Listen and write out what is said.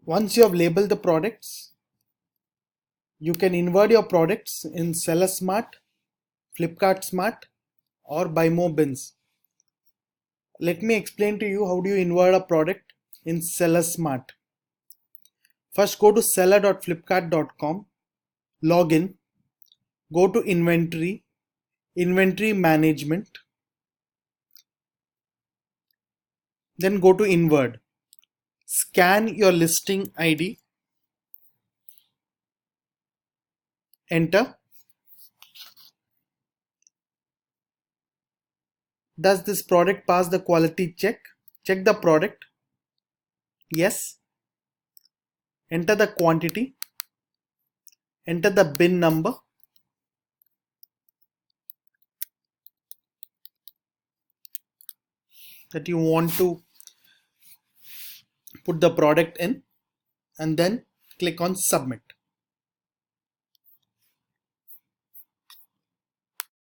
Once you have labeled the products, you can invert your products in Seller Smart, Flipkart Smart or Buy More Bins. Let me explain to you how do you invert a product in Seller Smart. First go to seller.flipkart.com, log in, go to inventory, inventory management, then go to invert. Scan your listing ID, enter. Does this product pass the quality check? Check the product. Yes. Enter the quantity. Enter the bin number. That you want to put the product in, and then click on submit.